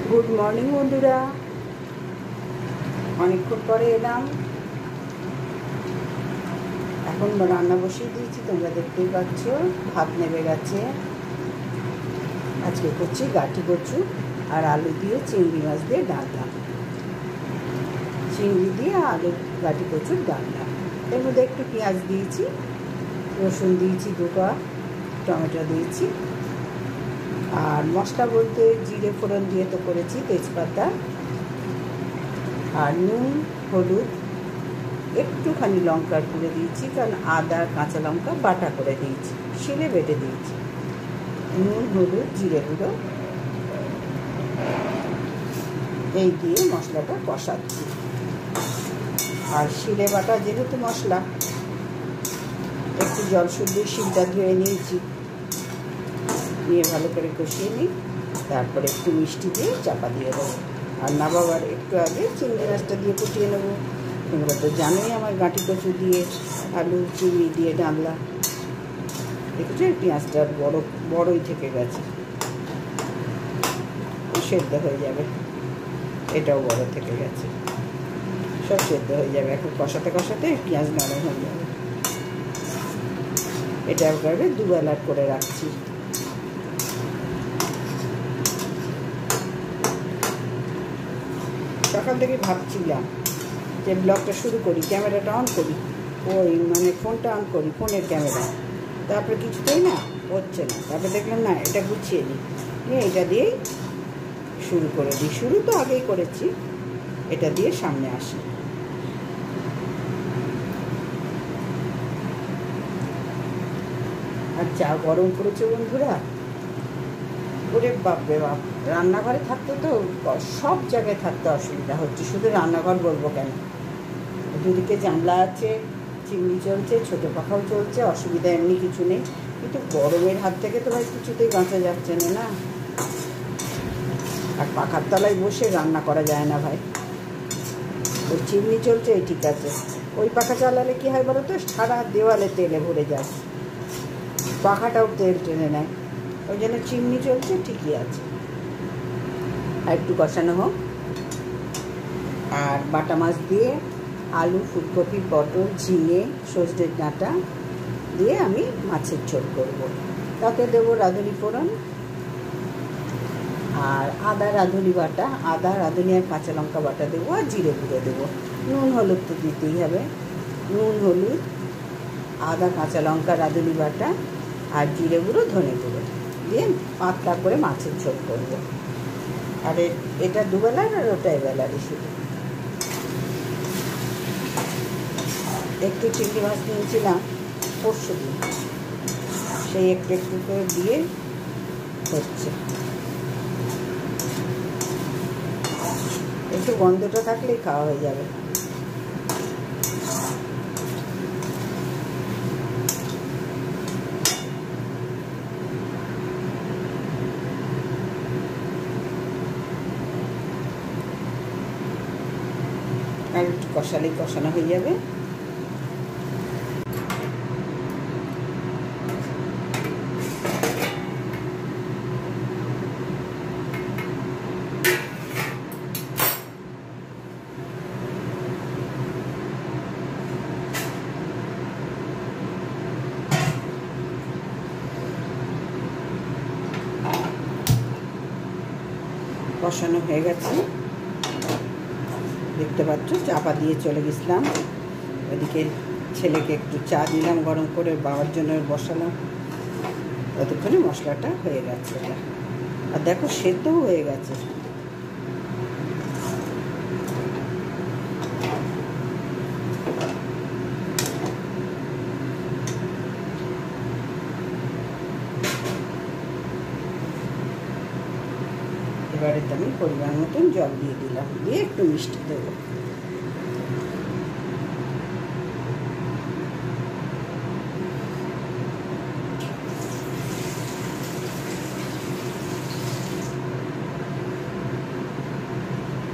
Good morning বন্ধুরা, অনেকক্ষণ পরে এলাম। এখন রান্না বসিয়ে দিয়েছি, তোমরা দেখতেই পাচ্ছ। ভাত নেমে গেছে। আজকে করছি গাঁটি কচু আর আলু দিয়ে চিংড়ি মাছ দিয়ে ডালনা। চিংড়ি দিয়ে আলু গাঁটি কচুর ডালনা। এর মধ্যে একটু পেঁয়াজ দিয়েছি, রসুন দিয়েছি, দুটো টমেটো দিয়েছি। আর মশলা বলতে জিরে ফোড়ন দিয়ে তো করেছি, তেজপাতা আর নুন, হলুদ, একটুখানি লঙ্কার গুঁড়ো দিয়েছি, কারণ আদা কাঁচা লঙ্কা বাটা করে দিয়েছি, শিলে বেটে দিয়েছি। নুন, হলুদ, জিরে গুঁড়ো এই দিয়ে মশলাটা কষাচ্ছি। আর শিলে বাটা যেহেতু মশলা, একটু জল শুদ্ধ শিলটা ধুয়ে নিয়েছি, নিয়ে ভালো করে কষিয়ে নিই। তারপরে একটু মিষ্টি দিয়ে চাপা দিয়ে দেবো। আর নামাবার একটু আগে চিংড়ি মাছটা দিয়ে ফুটিয়ে নেবো। তোমরা তো জানোই আমার গাঁটি কচু দিয়ে আলু চিংড়ি দিয়ে ডালনা। দেখেছো পেঁয়াজটা বড়ই থেকে গেছে, সেদ্ধ হয়ে যাবে। এটাও বড় থেকে গেছে, সব সেদ্ধ হয়ে যাবে। এখন কষাতে কষাতে পেঁয়াজ নরম হয়ে যাবে। এটা একবারে দুবেলার করে রাখছি। সকাল থেকে ভাবছিলাম যে ব্লগটা শুরু করি, ক্যামেরাটা অন করি, ফোনটা অন করি, ফোনের ক্যামেরা। তারপরে কিছুতেই না হচ্ছে না। তারপরে দেখলাম না, এটা গুছিয়ে নিই, নিয়ে এটা দিয়েই শুরু করে দিই। শুরু তো আগেই করেছি, এটা দিয়ে সামনে আসি। আর চা গরম করেছে বন্ধুরা। ওরে বাপরে বাপ, রান্নাঘরে থাকতে তো সব জায়গায় থাকতে অসুবিধা হচ্ছে, শুধু রান্নাঘর বলবো কেন, দুদিকে জানলা আছে, চিমনি চলছে, ছোটো পাখাও চলছে, অসুবিধা এমনি কিছু নেই। কিন্তু গরমের হাত থেকে তো ভাই কিছুতেই বাঁচা যাচ্ছে না। আর পাখার তলায় বসে রান্না করা যায় না ভাই। ওই চিমনি চলছে ঠিক আছে, ওই পাখা চালালে কী হয় বলো তো, সারা দেওয়ালে তেলে ভরে যায়, পাখাটাও তেল টেনে নেয়। ওই জন্য চিমনি চলছে ঠিকই আছে। আর একটু কষানো হোক। আর বাটা মাছ দিয়ে আলু, ফুলকপি, পটল, ঝিঙে, সজনের ডাঁটা দিয়ে আমি মাছের ঝোল করব। তাতে দেবো রাঁধুনি ফোড়ন আর আদা রাঁধুনি বাটা, আদা রাঁধুনি আর কাঁচা লঙ্কা বাটা দেবো, আর জিরে গুঁড়ো দেবো। নুন হলুদ তো দিতেই হবে। নুন, হলুদ, আদা, কাঁচা লঙ্কা, রাঁধুনি বাটা আর জিরে গুঁড়ো, ধনে গুঁড়ো দিয়ে পাতলা করে মাছের ঝোল করব। আর এটা দুবেলার আর ওটা এবেলারই শুধু। একটু চিংড়ি মাছ নিয়েছিলাম পরশুদিন, সেই একটু একটু করে দিয়ে হচ্ছে। একটু গন্ধটা থাকলেই খাওয়া হয়ে যাবে। আর একটু কষালেই কষানো হয়ে যাবে। কষানো হয়ে গেছে, দেখতে পাচ্ছ। চাপা দিয়ে চলে গেছিলাম, ওদিকে ছেলেকে একটু চা দিলাম গরম করে, বাবার জন্য বসালাম। ততক্ষণে মশলাটা হয়ে গেছে। আর দেখো সেদ্ধও হয়ে গেছে। এবারে তো আমি পরিমাণ মতন জল দিয়ে দিলাম, দিয়ে একটু মিষ্টি দেবো।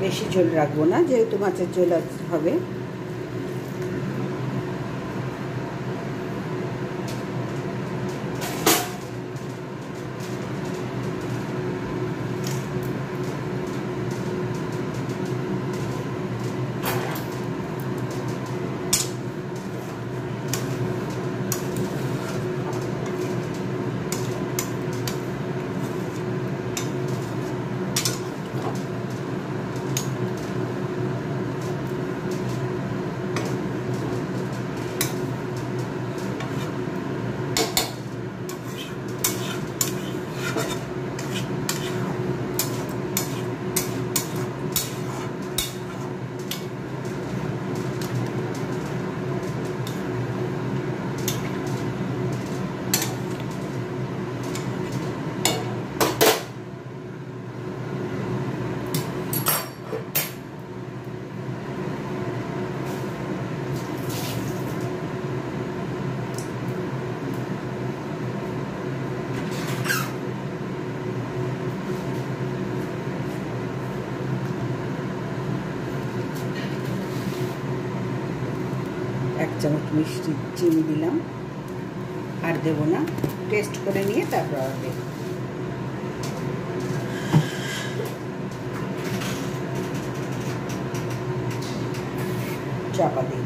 বেশি ঝোল রাখবো না, যেহেতু মাছের ঝোল হবে। চামচ মিষ্টি চিনি দিলাম, আর দেবো না। টেস্ট করে নিয়ে তারপর আর দেব। চাপা দিই।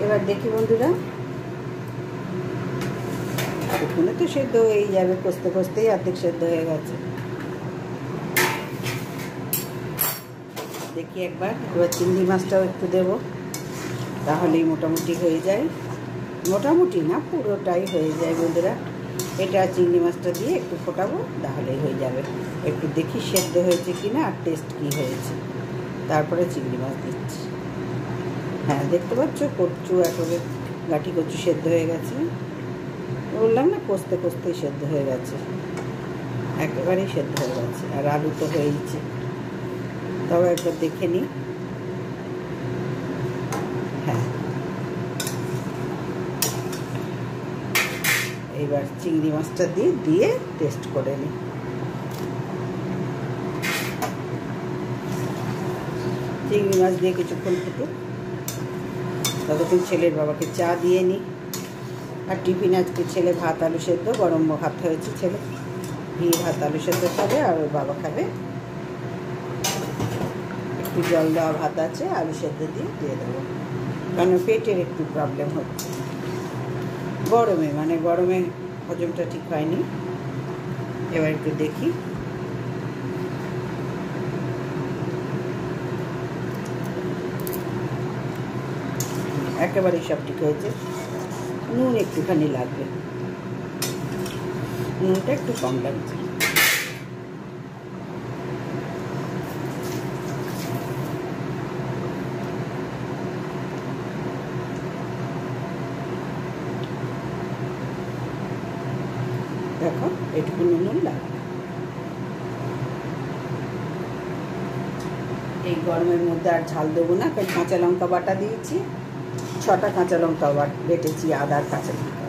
এবার দেখি বন্ধুরা, ওখানে তো সেদ্ধ হয়ে যাবে, কষতে কষতেই অর্ধেক সেদ্ধ হয়ে গেছে। দেখি একবার। এবার চিংড়ি মাছটাও একটু দেবো, তাহলেই মোটামুটি হয়ে যায়। মোটামুটি না, পুরোটাই হয়ে যায় বন্ধুরা। এটা চিংড়ি মাছটা দিয়ে একটু ফোটাবো, তাহলেই হয়ে যাবে। একটু দেখি সেদ্ধ হয়েছে কিনা আর টেস্ট কি হয়েছে, তারপরে চিংড়ি মাছ দিচ্ছি। হ্যাঁ, দেখতে পাচ্ছ কচু একেবারে গাঠি কচু সেদ্ধ হয়ে গেছে। বললাম না, কষতে কষতেই সেদ্ধ হয়ে গেছে, একেবারেই সেদ্ধ হয়ে গেছে। আর আলু তো হয়েইছে, তবে একবার দেখে নিই। হ্যাঁ, এবার চিংড়ি মাছটা দিয়ে টেস্ট করে নিই। চিংড়ি মাছ দিয়ে কিছুক্ষণ ফুটুক, ততক্ষণ ছেলের বাবাকে চা দিয়ে নিই। আর টিফিন আজকে ছেলে ভাত আলু সেদ্ধ, গরম ভাত হয়েছে, ছেলে ঘি ভাত আলু সেদ্ধ খাবে, আর ওর বাবা খাবে একটু জল দেওয়া ভাত আছে, আলু সেদ্ধ দিয়ে দেবো। কারণ পেটের একটু প্রবলেম হচ্ছে গরমে হজমটা ঠিক হয়নি। এবার একটু দেখি। একেবারেই সব ঠিক হয়েছে। নুন একটুখানি লাগবে, নুনটা একটু কম লাগছে। দেখো, এটুকু নুন লাগবে। এই গরমের মধ্যে আর ঝাল দেবো না, কারণ কাঁচা লঙ্কা বাটা দিয়েছি, 6টা কাঁচা লঙ্কা বেটেছি, আদার কাঁচা লঙ্কা,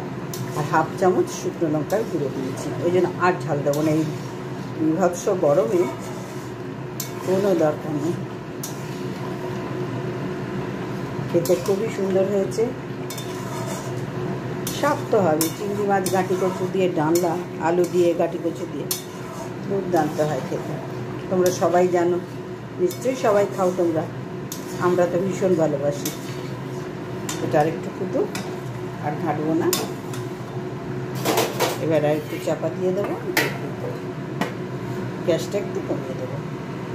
আর হাফ চামচ শুকনো লঙ্কার গুঁড়ো দিয়েছি। ওই জন্য আর ঝাল দেবো না। এই বিভৎস গরমে কোনো দরকার নেই। খেতে খুবই সুন্দর হয়েছে, শক্ত হবে। চিংড়ি মাছ গাঁটি কচু দিয়ে ডালনা, আলু দিয়ে গাঁটি কচু দিয়ে দুর্দান্ত হয় খেতে। তোমরা সবাই জানো, নিশ্চয়ই সবাই খাও তোমরা। আমরা তো ভীষণ ভালোবাসি। এটা আর একটু ফুটুক, আর ঘাঁটবো না। এবার আর একটু চাপা দিয়ে দেবো, গ্যাসটা একটু কমিয়ে দেবো,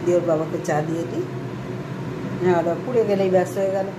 দিয়ে ওর বাবাকে চা দিয়ে দিই। হ্যাঁ, ওরা পুড়ে গেলেই ব্যস্ত হয়ে গেল।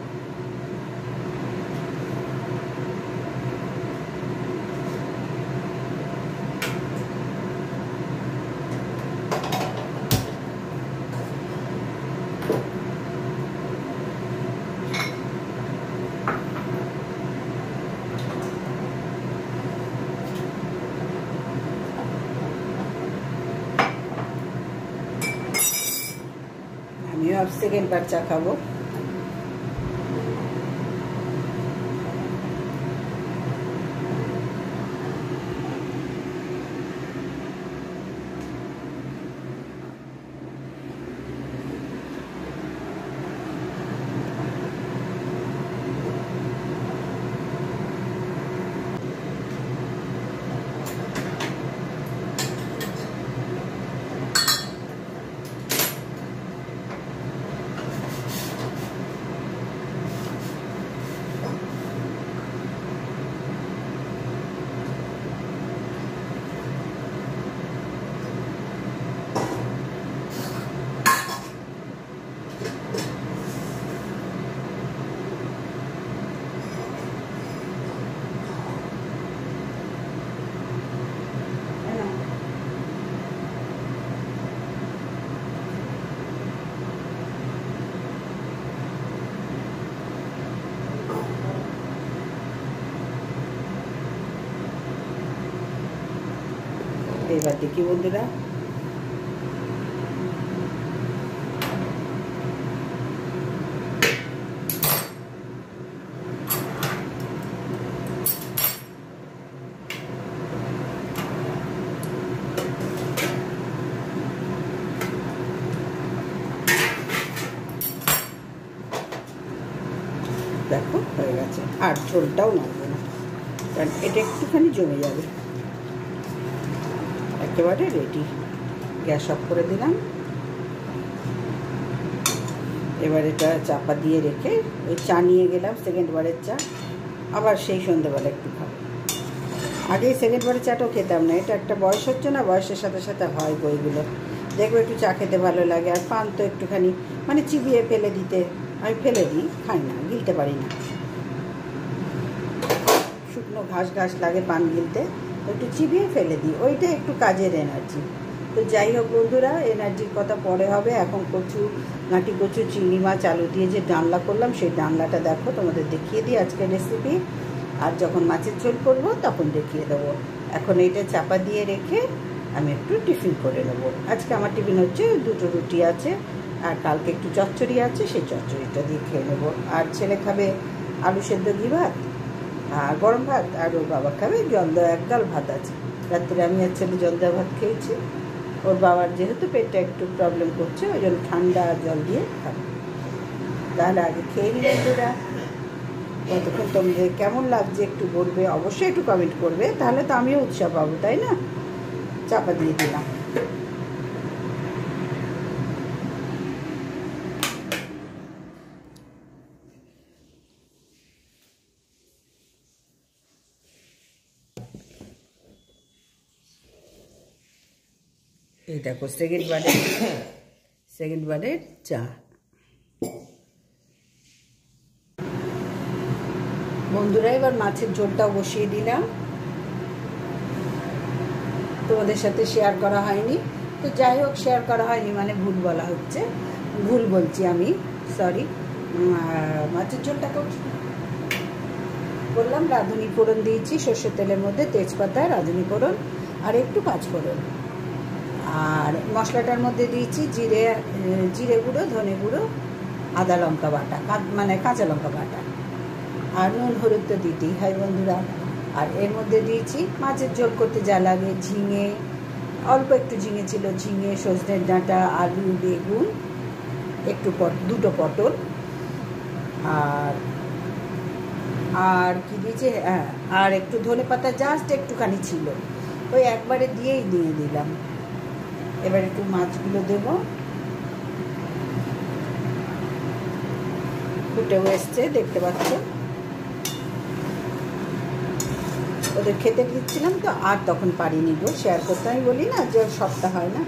আমিও আর সেকেন্ডবার চা খাবো। এবার দেখি বন্ধুরা, আর ঝোলটাও নাড়বো না, কারণ এটা একটুখানি জমে যাবে। একেবারে রেডি। গ্যাস অফ করে দিলাম। এবার এটা চাপা দিয়ে রেখে ওই চা নিয়ে গেলাম, সেকেন্ড বারের চা, আবার সেই সন্ধ্যেবেলা একটু খাবো। আগে সেকেন্ড বারের চাটাও খেতাম না, এটা একটা বয়স হচ্ছে না, বয়সের সাথে সাথে হয় বইগুলো। দেখবো একটু চা খেতে ভালো লাগে। আর পান তো একটুখানি মানে চিবিয়ে ফেলে দিতে, আমি ফেলে দিই, খাই না, গিলতে পারি না, শুকনো ঘাস ঘাস লাগে পান গিলতে, একটু চিবিয়ে ফেলে দিই, ওইটা একটু কাজের এনার্জি। তো যাই হোক বন্ধুরা, এনার্জির কথা পরে হবে। এখন কচু, নাটি কচু, চিংড়ি মাছ, আলু দিয়ে যে ডালনা করলাম, সেই ডালনাটা দেখো, তোমাদের দেখিয়ে দিই আজকের রেসিপি। আর যখন মাছের ঝোল করবো তখন দেখিয়ে দেবো। এখন এইটা চাপা দিয়ে রেখে আমি একটু টিফিন করে নেবো। আজকে আমার টিফিন হচ্ছে 2টো রুটি আছে, আর কালকে একটু চচ্চড়ি আছে, সেই চচ্চড়িটা দিয়ে খেয়ে নেবো। আর ছেলে খাবে আলু সেদ্ধ ঘি ভাত আর গরম ভাত, আর ওর বাবা খাবে জল দেওয়া 1 গাল ভাত আছে। রাত্রে আমি আর ছেলে জল দেওয়া ভাত খেয়েছি। ওর বাবার যেহেতু পেটটা একটু প্রবলেম করছে, ওই জন্য ঠান্ডা জল দিয়ে খাবে। তাহলে আগে খেয়ে নিই বন্ধুরা। ততক্ষণ তোমাদের কেমন লাগছে একটু বলবে, অবশ্যই একটু কমেন্ট করবে, তাহলে তো আমিও উৎসাহ পাবো, তাই না? চাপা দিয়ে দিলাম। এই দেখো সেকেন্ড বারের চা। বন্ধুরা, এবার মাছের ঝোলটাও বসিয়ে দিলাম। তোমাদের সাথে শেয়ার করা হয়নি, তো যাই হোক, শেয়ার করা হয়নি মানে ভুল বলা হচ্ছে, ভুল বলছি আমি, সরি। মাছের ঝোলটা করলাম, রাঁধুনি ফোড়ন দিয়েছি সর্ষের তেলের মধ্যে, তেজপাতা, রাঁধুনি ফোড়ন আর একটু পাঁচফোড়ন। আর মশলাটার মধ্যে দিয়েছি জিরে গুঁড়ো, ধনে গুঁড়ো, আদা লঙ্কা বাটা, মানে কাঁচা লঙ্কা বাটা, আর নুন হলুদ তো দিতেই হয় বন্ধুরা। আর এর মধ্যে দিয়েছি মাছের ঝোল করতে যা লাগে, ঝিঙে, অল্প একটু ঝিঙে ছিল, ঝিঙে, সজনের ডাঁটা, আলু, বেগুন, একটু 2টো পটল, আর কি দিয়েছি, হ্যাঁ, আর একটু ধনে পাতা জাস্ট একটুখানি ছিল, ওই একবারে দিয়ে দিলাম। এবার একটু মাছগুলো দেব, ফুটেও এসছে দেখতে পাচ্ছ। ওদের খেতে দিচ্ছিলাম তো, আর তখন পারিনি গো শেয়ার করতে, আমি বলি না যে সবটা হয় না,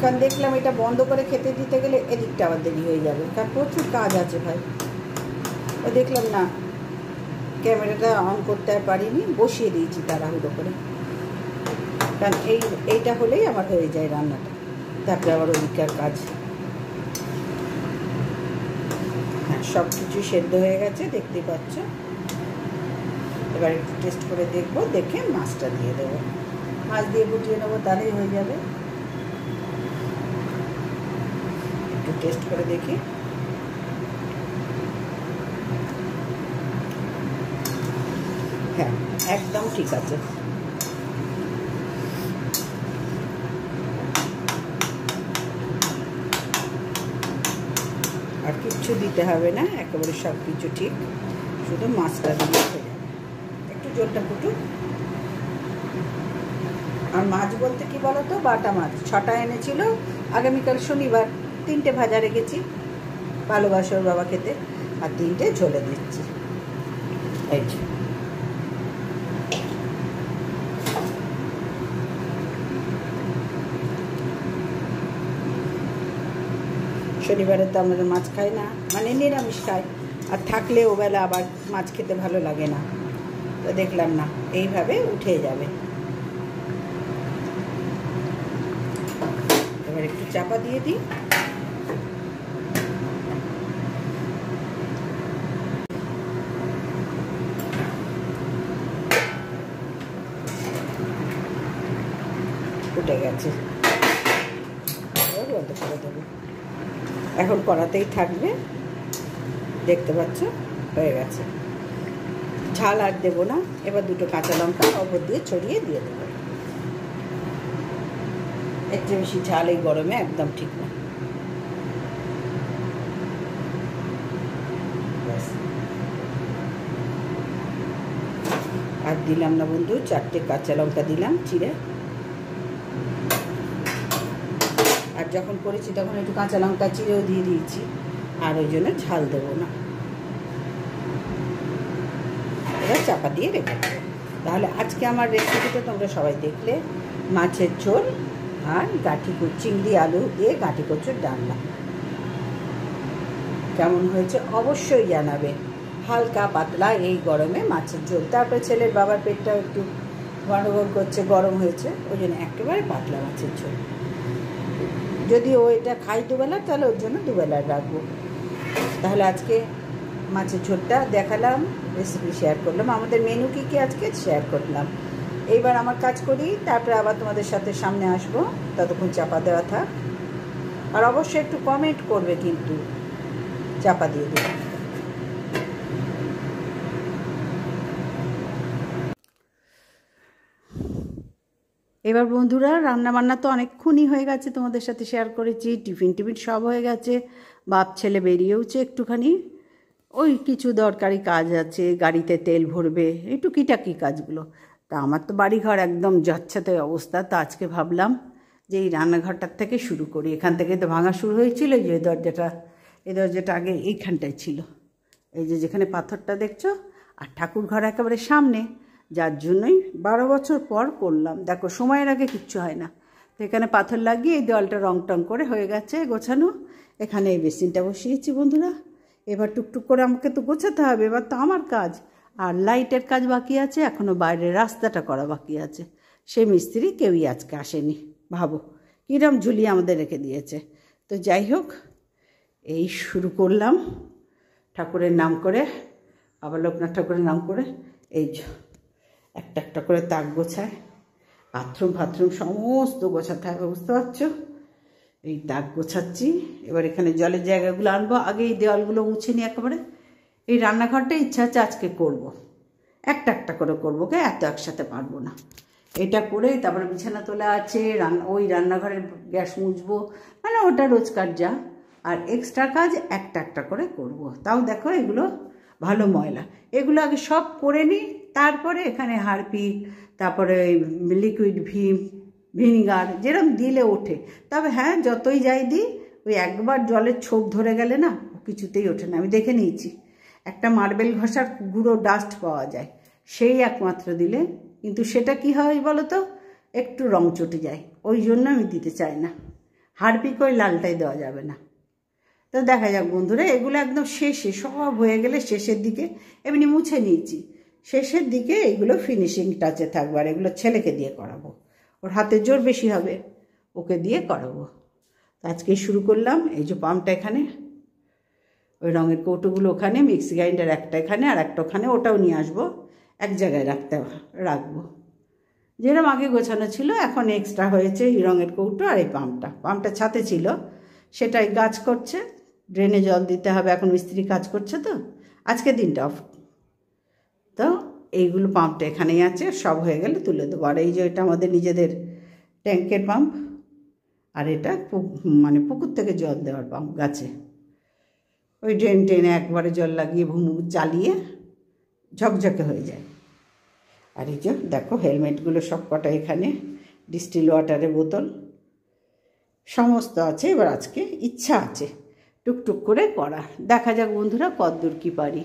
কারণ দেখলাম এটা বন্ধ করে খেতে দিতে গেলে এদিকটা আবার দেরি হয়ে যাবে, কারণ প্রচুর কাজ আছে ভাই। ও দেখলাম না, ক্যামেরাটা অন করতে আর পারিনি, বসিয়ে দিয়েছি তাড়াহুড়ো করে, কারণ এইটা হলেই আমার হয়ে যায় রান্নাটা, তারপরে আবার ওদিককার কাজ। হ্যাঁ, সব কিছু সেদ্ধ হয়ে গেছে দেখতে পাচ্ছ। এবার একটু টেস্ট করে দেখবো, দেখে মাছটা দিয়ে দেবো, মাছ দিয়ে ফুটিয়ে নেবো, তাহলেই হয়ে যাবে। একটু টেস্ট করে দেখি। হ্যাঁ, একদম ঠিক আছে। আর কিচ্ছু দিতে হবে না, একেবারে সব কিছু ঠিক, শুধু মাছটা দিয়ে হয়ে যাবে। একটু জলটা ফুটুক। আর মাছ বলতে কি বলতো, বাটা মাছ 6টা এনেছিল, আগামীকাল শনিবার 3টে ভাজা রেখেছি, ভালোবাসে ওর বাবা খেতে, আর 3টে ঝোলে দিচ্ছি। এই যে শনিবারে তো আমাদের মাছ খাই না, মানে নিরামিষ খাই, আর থাকলে ওবেলা আবার মাছ খেতে ভালো লাগে না, তো দেখলাম না এইভাবে উঠে যাবে। এবার একটু চাপা দিয়ে দিই। উঠে গেছে, বন্ধ করে দেবো। এখন কড়াতেই থাকবে, দেখতে পাচ্ছ হয়ে গেছে। ঝাল আর দেবো না, এবার 2টো কাঁচা লঙ্কা ওপর দিয়ে ছড়িয়ে দিয়ে দেবো। এর চেয়ে বেশি ঝাল এই গরমে একদম ঠিক না। আর দিলাম না বন্ধু, 4টে কাঁচা লঙ্কা দিলাম চিড়ে। আর যখন করেছি তখন একটু কাঁচা লঙ্কা চিড়েও দিয়ে দিয়েছি, আর ওই জন্য ঝাল দেবো না। এবার চাপা দিয়ে রেখে দেবো। তাহলে আজকে আমার রেসিপিটা তোমরা সবাই দেখলে, মাছের ঝোল আর চিংড়ি আলু দিয়ে গাঁটি কচুর ডালনা। কেমন হয়েছে অবশ্যই জানাবে। হালকা পাতলা এই গরমে মাছের ঝোল। তারপরে ছেলের বাবার পেটটাও একটু গন্ডগোল করছে, গরম হয়েছে, ওই জন্য একেবারে পাতলা মাছের ঝোল। যদি ও এটা খাই দুবেলা, তাহলে ওর জন্য দুবেলা রাখবো। তাহলে আজকে মাছের ঝোলটা দেখালাম, রেসিপি শেয়ার করলাম, আমাদের মেনু কী কী আজকে শেয়ার করলাম। এইবার আমার কাজ করি, তারপরে আবার তোমাদের সাথে সামনে আসবো। ততক্ষণ চাপা দেওয়া থাক। আর অবশ্যই একটু কমেন্ট করবে কিন্তু, চাপা দিয়ে দেবে। এবার বন্ধুরা, রান্নাবান্না তো অনেকক্ষণই হয়ে গেছে, তোমাদের সাথে শেয়ার করেছি। টিফিন সব হয়ে গেছে, বাপ ছেলে বেরিয়েওছে একটুখানি। ওই কিছু দরকারি কাজ আছে, গাড়িতে তেল ভরবে, এই টুকিটাকি কাজগুলো। তা আমার তো বাড়িঘর একদম যাচ্ছেতে অবস্থা। তো আজকে ভাবলাম যে এই রান্নাঘরটার থেকে শুরু করি। এখান থেকে তো ভাঙা শুরু হয়েছিল, যে এই দরজাটা আগে এইখানটায় ছিল, এই যে যেখানে পাথরটা দেখছো, আর ঠাকুর ঘর একেবারে সামনে, যার জন্যই 12 বছর পর করলাম। দেখো, সময়ের আগে কিচ্ছু হয় না। তো এখানে পাথর লাগিয়ে এই দেওয়ালটা রং টং করে হয়ে গেছে গোছানো। এখানে এই বেসিনটা বসিয়েছি বন্ধুরা। এবার টুকটুক করে আমাকে তো গোছাতে হবে, এবার তো আমার কাজ। আর লাইটের কাজ বাকি আছে, এখনও বাইরের রাস্তাটা করা বাকি আছে। সে মিস্ত্রি কেউই আজকে আসেনি। ভাবো কীরকম ঝুলিয়ে আমাদের রেখে দিয়েছে। তো যাই হোক, এই শুরু করলাম ঠাকুরের নাম করে, বাবা লোকনাথ ঠাকুরের নাম করে। এই একটা একটা করে তাক গোছায়, বাথরুম সমস্ত গোছাতে হবে, বুঝতে পারছো? এই তাক গোছাচ্ছি। এবার এখানে জলের জায়গাগুলো আনবো, আগে এই দেওয়ালগুলো মুছে নিই একেবারে। এই রান্নাঘরটা ইচ্ছা আছে আজকে করব, একটা একটা করে করবো, কে এত একসাথে পারবো না। এটা করে তারপরে বিছানা তোলা আছে, ওই রান্নাঘরের গ্যাস মুছবো, মানে ওটা রোজকার যা। আর এক্সট্রা কাজ একটা একটা করে করব। তাও দেখো এগুলো ভালো ময়লা, এগুলো আগে সব করে নিই, তারপরে এখানে হারপিক, তারপরে লিকুইড ভিনিগার যেরকম দিলে ওঠে। তবে হ্যাঁ, যতই যাই দিই, ওই একবার জলের ছোপ ধরে গেলে না, কিছুতেই ওঠে না। আমি দেখে নিয়েছি, একটা মার্বেল ঘষার গুঁড়ো ডাস্ট পাওয়া যায়, সেই একমাত্র দিলে। কিন্তু সেটা কি হয় বলো তো, একটু রং চটে যায়, ওই জন্য আমি দিতে চাই না। হারপিক ওই লালটাই দেওয়া যাবে না। তো দেখা যাক বন্ধুরা, এগুলো একদম শেষে সব হয়ে গেলে শেষের দিকে এমনি মুছে নিয়েছি, শেষের দিকে এগুলো ফিনিশিং টাচে থাকবে। আর এগুলো ছেলেকে দিয়ে করাবো, ওর হাতের জোর বেশি হবে, ওকে দিয়ে করাবো। তো আজকে শুরু করলাম। এই যে পাম্পটা এখানে, ওই রঙের কৌটোগুলো ওখানে, মিক্সি গ্রাইন্ডার একটা এখানে আর একটা ওখানে, ওটাও নিয়ে আসবো, এক জায়গায় রাখবো। যেরকম আগে গোছানো ছিল, এখন এক্সট্রা হয়েছে এই রঙের কৌটো আর এই পাম্পটা ছাতে ছিল, সেটাই গাছ করছে, ড্রেনে জল দিতে হবে। এখন মিস্ত্রি কাজ করছে, তো আজকে দিনটা অফ। তো এইগুলো পাম্পটা এখানেই আছে, সব হয়ে গেলে তুলে দেবো। আর এই যে এটা আমাদের নিজেদের ট্যাঙ্কের পাম্প, আর এটা মানে পুকুর থেকে জল দেওয়ার পাম্প গাছে। ওই ড্রেনে একবারে জল লাগিয়ে চালিয়ে ঝকঝকে হয়ে যায়। আর এই যে দেখো, হেলমেটগুলো সব কটা এখানে, ডিস্টিল ওয়াটারের বোতল সমস্ত আছে। এবার আজকে ইচ্ছা আছে টুকটুক করে করা, দেখা যাক বন্ধুরা কতদূর কী পারি।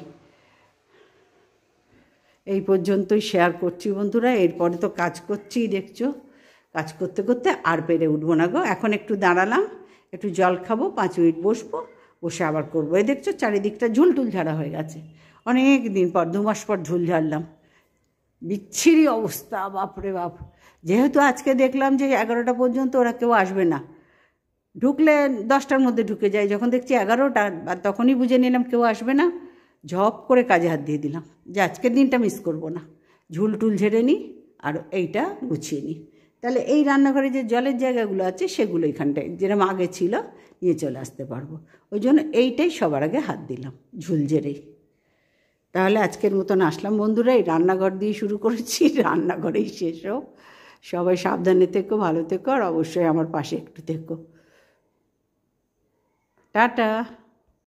এই পর্যন্তই শেয়ার করছি বন্ধুরা, এরপরে তো কাজ করছি, দেখছো, কাজ করতে করতে আর পেরে উঠবো না গো। এখন একটু দাঁড়ালাম, একটু জল খাবো, 5 মিনিট বসবো, বসে আবার করবো। এই দেখছো চারিদিকটা ঝুলটুল ঝাড়া হয়ে গেছে, অনেক দিন পর, 2 মাস পর ঝুল ঝাড়লাম। বিচ্ছিরি অবস্থা, বাপরে বাপ। যেহেতু আজকে দেখলাম যে 11টা পর্যন্ত ওরা কেউ আসবে না, ঢুকলে 10টার মধ্যে ঢুকে যায়, যখন দেখছি 11টা, তখনই বুঝে নিলাম কেউ আসবে না, ঝপ করে কাজে হাত দিয়ে দিলাম যে আজকের দিনটা মিস করব না, ঝুলটুল ঝেড়ে নিই আর এইটা গুছিয়ে নিই। তাহলে এই রান্নাঘরে যে জলের জায়গাগুলো আছে, সেগুলো এখানটায় যেরকম আগে ছিল নিয়ে চলে আসতে পারবো। ওই জন্য এইটাই সবার আগে হাত দিলাম, ঝুল ঝেড়েই। তাহলে আজকের মতন আসলাম বন্ধুরা, এই রান্নাঘর দিয়ে শুরু করেছি, রান্নাঘরেই শেষ হোক। সবাই সাবধানে থেকো, ভালো থেকো, আর অবশ্যই আমার পাশে একটু থেকো। টাটা।